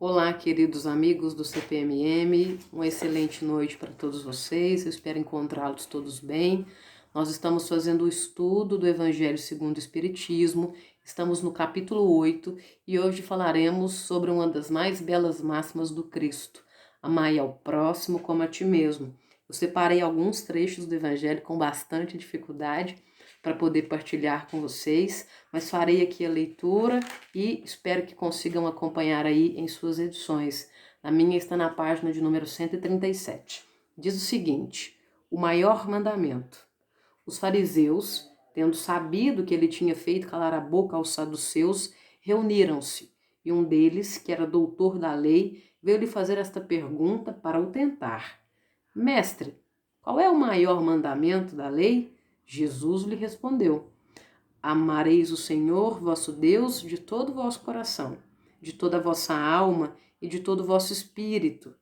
Olá, queridos amigos do CPMM, uma excelente noite para todos vocês, eu espero encontrá-los todos bem. Nós estamos fazendo o estudo do Evangelho segundo o Espiritismo, estamos no capítulo 8 e hoje falaremos sobre uma das mais belas máximas do Cristo: amai ao próximo como a ti mesmo. Eu separei alguns trechos do Evangelho com bastante dificuldade para poder partilhar com vocês, mas farei aqui a leitura e espero que consigam acompanhar aí em suas edições. A minha está na página de número 137. Diz o seguinte: o maior mandamento. Os fariseus, tendo sabido que ele tinha feito calar a boca aos saduceus, reuniram-se, e um deles, que era doutor da lei, veio lhe fazer esta pergunta para o tentar: Mestre, qual é o maior mandamento da lei? Jesus lhe respondeu: Amareis o Senhor, vosso Deus, de todo o vosso coração, de toda a vossa alma e de todo o vosso espírito.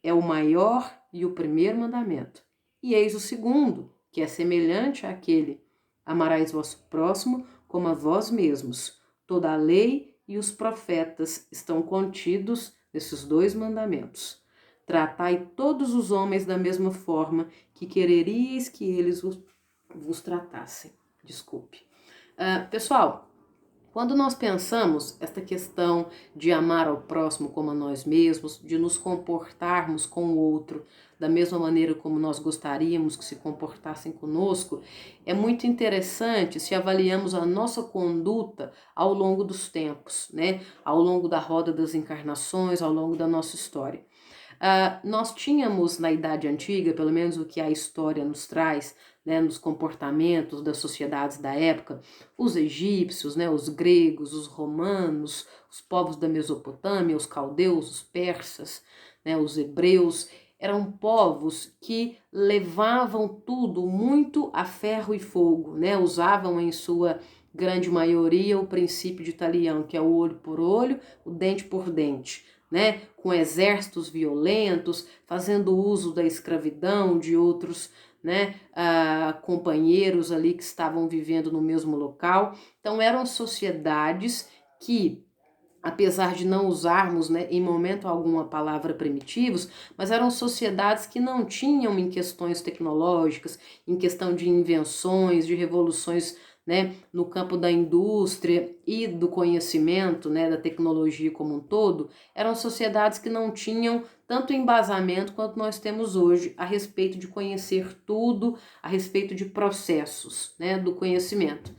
É o maior e o primeiro mandamento. E eis o segundo, que é semelhante àquele: amarás vosso próximo como a vós mesmos. Toda a lei e os profetas estão contidos nesses dois mandamentos. Tratai todos os homens da mesma forma que quereríeis que eles vos tratassem. Desculpe. Pessoal, quando nós pensamos esta questão de amar ao próximo como a nós mesmos, de nos comportarmos com o outro da mesma maneira como nós gostaríamos que se comportassem conosco, é muito interessante se avaliamos a nossa conduta ao longo dos tempos, né? Ao longo da roda das encarnações, ao longo da nossa história. Nós tínhamos na Idade Antiga, pelo menos o que a história nos traz, né, nos comportamentos das sociedades da época, os egípcios, né, os gregos, os romanos, os povos da Mesopotâmia, os caldeus, os persas, né, os hebreus, eram povos que levavam tudo muito a ferro e fogo, né, usavam em sua grande maioria o princípio de Talião, que é o olho por olho, o dente por dente, né, com exércitos violentos, fazendo uso da escravidão de outros, né, companheiros ali que estavam vivendo no mesmo local. Então eram sociedades que, apesar de não usarmos, né, em momento algum a palavra primitivos, mas eram sociedades que não tinham em questões tecnológicas, em questão de invenções, de revoluções, né, no campo da indústria e do conhecimento, né, da tecnologia como um todo, eram sociedades que não tinham tanto embasamento quanto nós temos hoje a respeito de conhecer tudo, a respeito de processos, né, do conhecimento.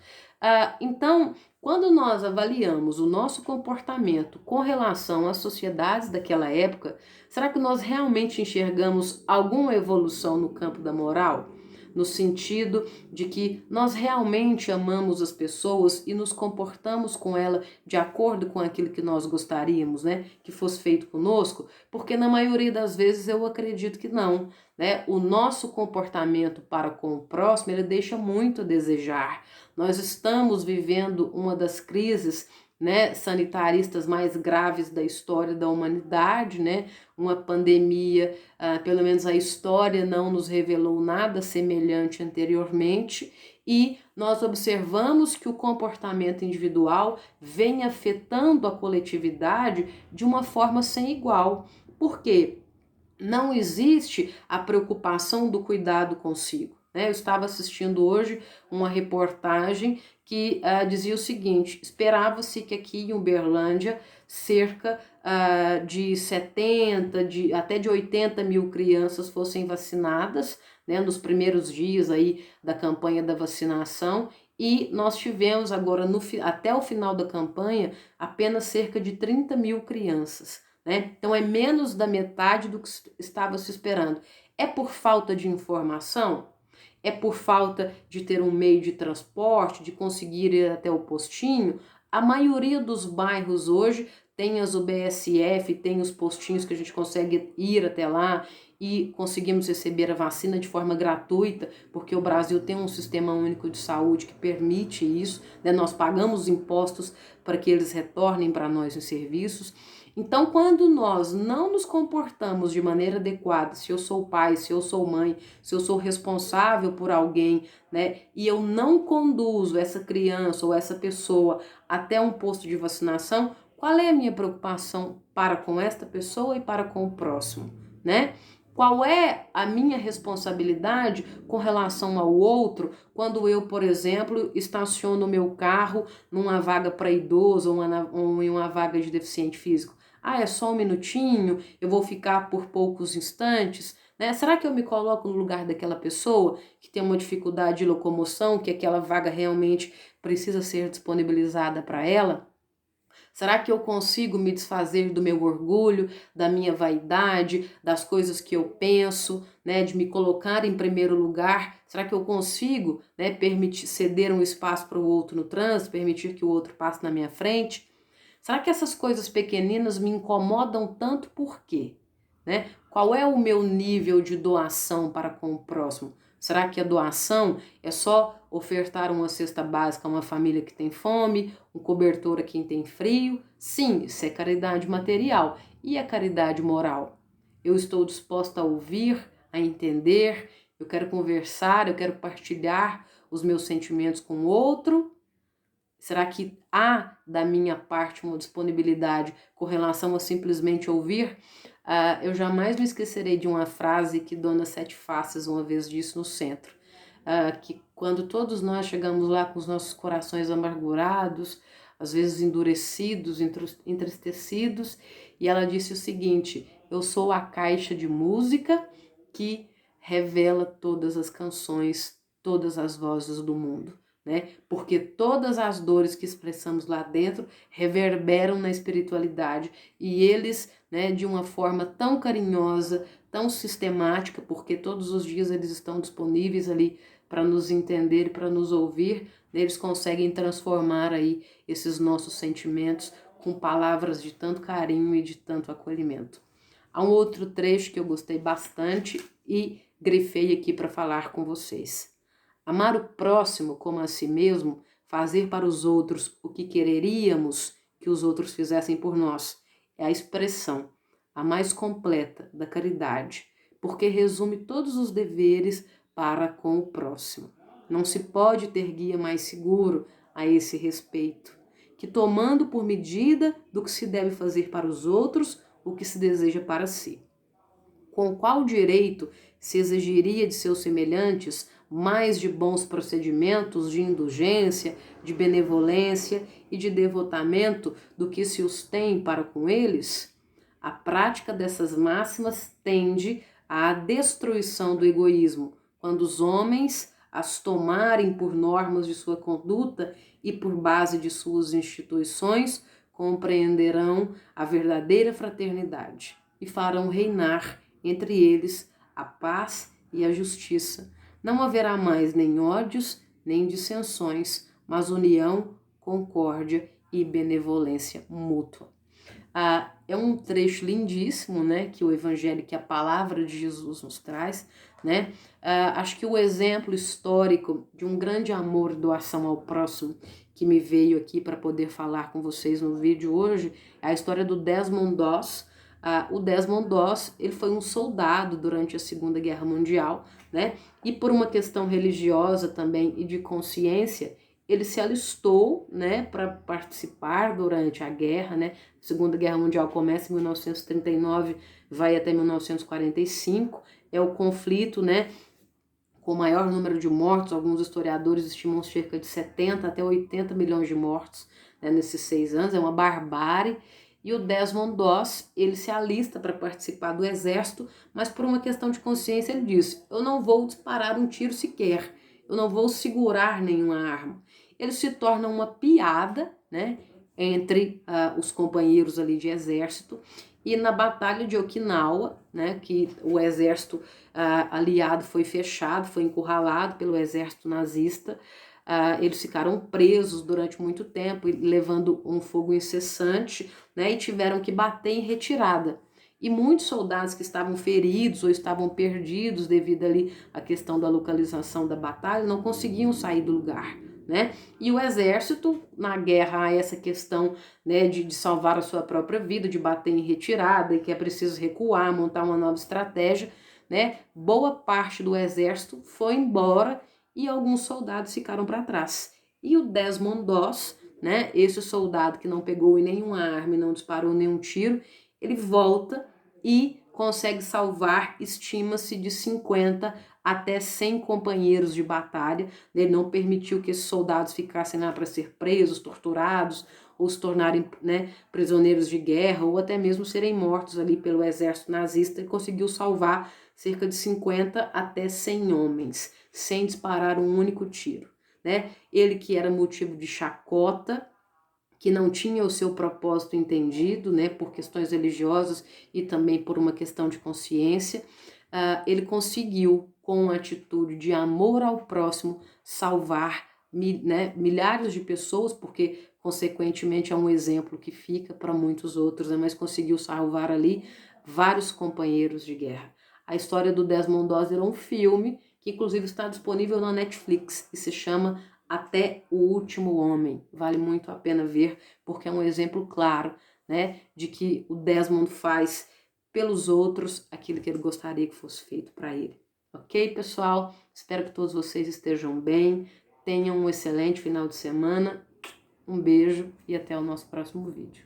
Então, quando nós avaliamos o nosso comportamento com relação às sociedades daquela época, será que nós realmente enxergamos alguma evolução no campo da moral? No sentido de que nós realmente amamos as pessoas e nos comportamos com ela de acordo com aquilo que nós gostaríamos, né, que fosse feito conosco? Porque na maioria das vezes eu acredito que não, né? O nosso comportamento para com o próximo, ele deixa muito a desejar. Nós estamos vivendo uma das crises, né, sanitaristas mais graves da história da humanidade, né? Uma pandemia, pelo menos a história não nos revelou nada semelhante anteriormente, e nós observamos que o comportamento individual vem afetando a coletividade de uma forma sem igual. Por quê? Não existe a preocupação do cuidado consigo. Eu estava assistindo hoje uma reportagem que dizia o seguinte: esperava-se que aqui em Uberlândia cerca de 70, até de 80 mil crianças fossem vacinadas, né, nos primeiros dias aí da campanha da vacinação, e nós tivemos agora, até o final da campanha, apenas cerca de 30 mil crianças. Né? Então é menos da metade do que estava se esperando. É por falta de informação? É por falta de ter um meio de transporte, de conseguir ir até o postinho? A maioria dos bairros hoje tem as UBSF, tem os postinhos que a gente consegue ir até lá e conseguimos receber a vacina de forma gratuita, porque o Brasil tem um sistema único de saúde que permite isso, né? Nós pagamos impostos para que eles retornem para nós os serviços. Então, quando nós não nos comportamos de maneira adequada, se eu sou pai, se eu sou mãe, se eu sou responsável por alguém, né, e eu não conduzo essa criança ou essa pessoa até um posto de vacinação, Qual é a minha preocupação para com esta pessoa e para com o próximo, né? Qual é a minha responsabilidade com relação ao outro quando eu, por exemplo, estaciono o meu carro numa vaga para idoso ou em uma vaga de deficiente físico? Ah, é só um minutinho, eu vou ficar por poucos instantes, né? Será que eu me coloco no lugar daquela pessoa que tem uma dificuldade de locomoção, que aquela vaga realmente precisa ser disponibilizada para ela? Será que eu consigo me desfazer do meu orgulho, da minha vaidade, das coisas que eu penso, né, de me colocar em primeiro lugar? Será que eu consigo, né, permitir ceder um espaço para o outro no trânsito, permitir que o outro passe na minha frente? Será que essas coisas pequeninas me incomodam tanto por quê? Né? Qual é o meu nível de doação para com o próximo? Será que a doação é só ofertar uma cesta básica a uma família que tem fome, um cobertor a quem tem frio? Sim, isso é caridade material. E a caridade moral? Eu estou disposta a ouvir, a entender, eu quero conversar, eu quero partilhar os meus sentimentos com o outro. Será que há da minha parte uma disponibilidade com relação a simplesmente ouvir? Eu jamais me esquecerei de uma frase que Dona Sete Faces uma vez disse no centro, que quando todos nós chegamos lá com os nossos corações amargurados, às vezes endurecidos, entristecidos, e ela disse o seguinte: eu sou a caixa de música que revela todas as canções, todas as vozes do mundo. Né? Porque todas as dores que expressamos lá dentro reverberam na espiritualidade e eles, né, de uma forma tão carinhosa, tão sistemática, porque todos os dias eles estão disponíveis ali para nos entender e para nos ouvir, né, eles conseguem transformar aí esses nossos sentimentos com palavras de tanto carinho e de tanto acolhimento. Há um outro trecho que eu gostei bastante e grifei aqui para falar com vocês. Amar o próximo como a si mesmo, fazer para os outros o que quereríamos que os outros fizessem por nós, é a expressão, a mais completa da caridade, porque resume todos os deveres para com o próximo. Não se pode ter guia mais seguro a esse respeito, que tomando por medida do que se deve fazer para os outros, o que se deseja para si. Com qual direito se exigiria de seus semelhantes mais de bons procedimentos, de indulgência, de benevolência e de devotamento do que se os tem para com eles? A prática dessas máximas tende à destruição do egoísmo, quando os homens as tomarem por normas de sua conduta e por base de suas instituições, compreenderão a verdadeira fraternidade e farão reinar entre eles a paz e a justiça. Não haverá mais nem ódios, nem dissensões, mas união, concórdia e benevolência mútua. É um trecho lindíssimo, né, que o Evangelho, que a palavra de Jesus nos traz, né? Acho que o exemplo histórico de um grande amor e doação ao próximo que me veio aqui para poder falar com vocês no vídeo hoje é a história do Desmond Doss. O Desmond Doss, ele foi um soldado durante a Segunda Guerra Mundial, né? E por uma questão religiosa também e de consciência, ele se alistou, né, para participar durante a guerra, né? A Segunda Guerra Mundial começa em 1939, vai até 1945. É o conflito, né, com o maior número de mortos. Alguns historiadores estimam cerca de 70 até 80 milhões de mortos, né, nesses 6 anos. É uma barbárie. E o Desmond Doss, ele se alista para participar do exército, mas por uma questão de consciência ele diz: eu não vou disparar um tiro sequer, eu não vou segurar nenhuma arma. Ele se torna uma piada, né, entre os companheiros ali de exército. E na Batalha de Okinawa, né, que o exército aliado foi fechado, foi encurralado pelo exército nazista, eles ficaram presos durante muito tempo, levando um fogo incessante, né, e tiveram que bater em retirada. E muitos soldados que estavam feridos ou estavam perdidos devido ali à questão da localização da batalha não conseguiam sair do lugar, né? E o exército, na guerra, há essa questão, né, de salvar a sua própria vida, de bater em retirada e que é preciso recuar, montar uma nova estratégia, né? Boa parte do exército foi embora e alguns soldados ficaram para trás. E o Desmond Doss, né? Esse soldado que não pegou em nenhuma arma e não disparou nenhum tiro, ele volta e consegue salvar, estima-se, de 50 até 100 companheiros de batalha. Ele não permitiu que esses soldados ficassem lá para ser presos, torturados, ou se tornarem, né, prisioneiros de guerra, ou até mesmo serem mortos ali pelo exército nazista. Ele conseguiu salvar cerca de 50 até 100 homens, sem disparar um único tiro, né? Ele que era motivo de chacota, que não tinha o seu propósito entendido, né, por questões religiosas e também por uma questão de consciência, ele conseguiu, com uma atitude de amor ao próximo, salvar, né, milhares de pessoas, porque consequentemente é um exemplo que fica para muitos outros, né, mas conseguiu salvar ali vários companheiros de guerra. A história do Desmond Doss é um filme que inclusive está disponível na Netflix e se chama Até o Último Homem. Vale muito a pena ver, porque é um exemplo claro, né, de que o Desmond faz pelos outros aquilo que ele gostaria que fosse feito para ele. Ok, pessoal? Espero que todos vocês estejam bem, tenham um excelente final de semana. Um beijo e até o nosso próximo vídeo.